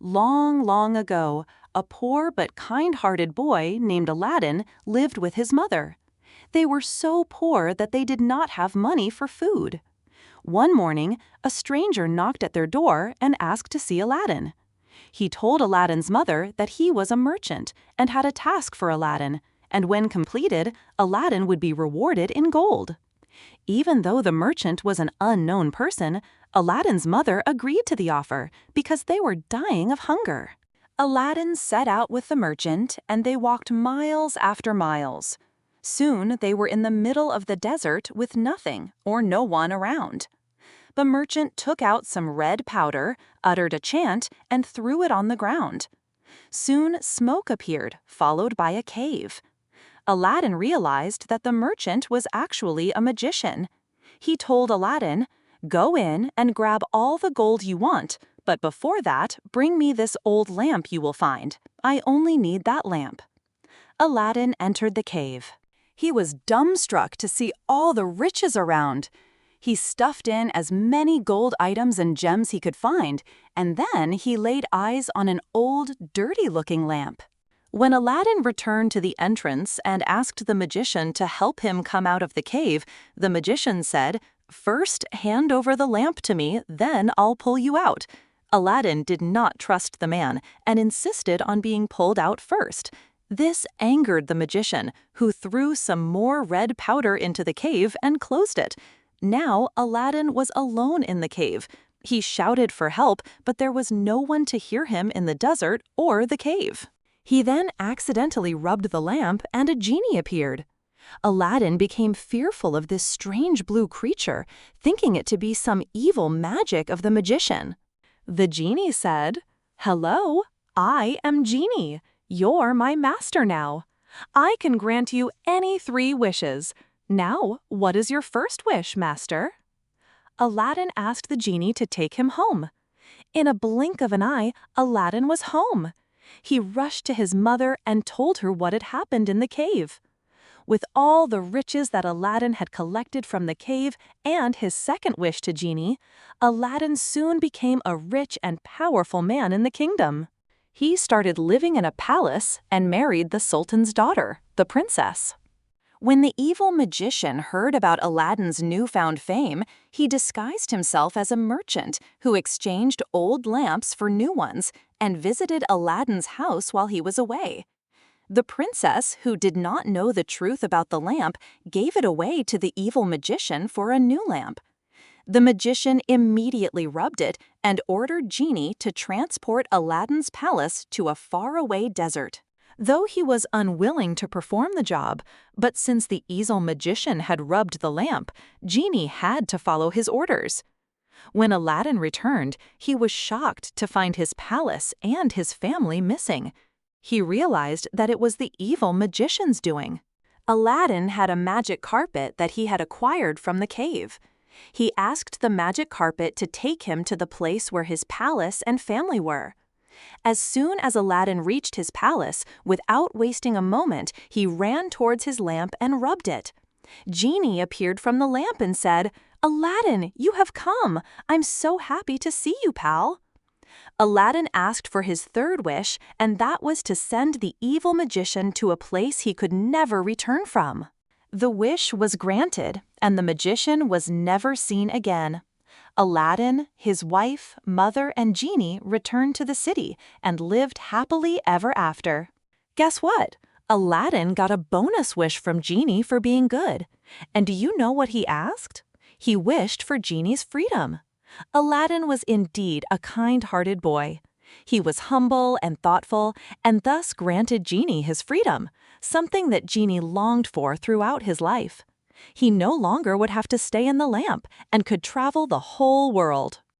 Long, long ago, a poor but kind-hearted boy named Aladdin lived with his mother. They were so poor that they did not have money for food. One morning, a stranger knocked at their door and asked to see Aladdin. He told Aladdin's mother that he was a merchant and had a task for Aladdin, and when completed, Aladdin would be rewarded in gold. Even though the merchant was an unknown person, Aladdin's mother agreed to the offer because they were dying of hunger. Aladdin set out with the merchant, and they walked miles after miles. Soon they were in the middle of the desert with nothing or no one around. The merchant took out some red powder, uttered a chant, and threw it on the ground. Soon smoke appeared, followed by a cave. Aladdin realized that the merchant was actually a magician. He told Aladdin, "Go in and grab all the gold you want, but before that, bring me this old lamp you will find. I only need that lamp." Aladdin entered the cave. He was dumbstruck to see all the riches around. He stuffed in as many gold items and gems he could find, and then he laid eyes on an old, dirty-looking lamp. When Aladdin returned to the entrance and asked the magician to help him come out of the cave, the magician said, "First, hand over the lamp to me, then I'll pull you out." Aladdin did not trust the man and insisted on being pulled out first. This angered the magician, who threw some more red powder into the cave and closed it. Now Aladdin was alone in the cave. He shouted for help, but there was no one to hear him in the desert or the cave. He then accidentally rubbed the lamp and a genie appeared. Aladdin became fearful of this strange blue creature, thinking it to be some evil magic of the magician. The genie said, "Hello, I am Genie. You're my master now. I can grant you any 3 wishes. Now, what is your first wish, master?" Aladdin asked the genie to take him home. In a blink of an eye, Aladdin was home. He rushed to his mother and told her what had happened in the cave. With all the riches that Aladdin had collected from the cave and his second wish to Genie, Aladdin soon became a rich and powerful man in the kingdom. He started living in a palace and married the Sultan's daughter, the princess. When the evil magician heard about Aladdin's newfound fame, he disguised himself as a merchant who exchanged old lamps for new ones and visited Aladdin's house while he was away. The princess, who did not know the truth about the lamp, gave it away to the evil magician for a new lamp. The magician immediately rubbed it and ordered Genie to transport Aladdin's palace to a faraway desert. Though he was unwilling to perform the job, but since the evil magician had rubbed the lamp, Genie had to follow his orders. When Aladdin returned, he was shocked to find his palace and his family missing. He realized that it was the evil magician's doing. Aladdin had a magic carpet that he had acquired from the cave. He asked the magic carpet to take him to the place where his palace and family were. As soon as Aladdin reached his palace, without wasting a moment, he ran towards his lamp and rubbed it. Genie appeared from the lamp and said, "Aladdin, you have come! I'm so happy to see you, pal." Aladdin asked for his third wish, and that was to send the evil magician to a place he could never return from. The wish was granted, and the magician was never seen again. Aladdin, his wife, mother, and Genie returned to the city and lived happily ever after. Guess what? Aladdin got a bonus wish from Genie for being good. And do you know what he asked? He wished for Genie's freedom. Aladdin was indeed a kind-hearted boy. He was humble and thoughtful, and thus granted Genie his freedom, something that Genie longed for throughout his life. He no longer would have to stay in the lamp and could travel the whole world.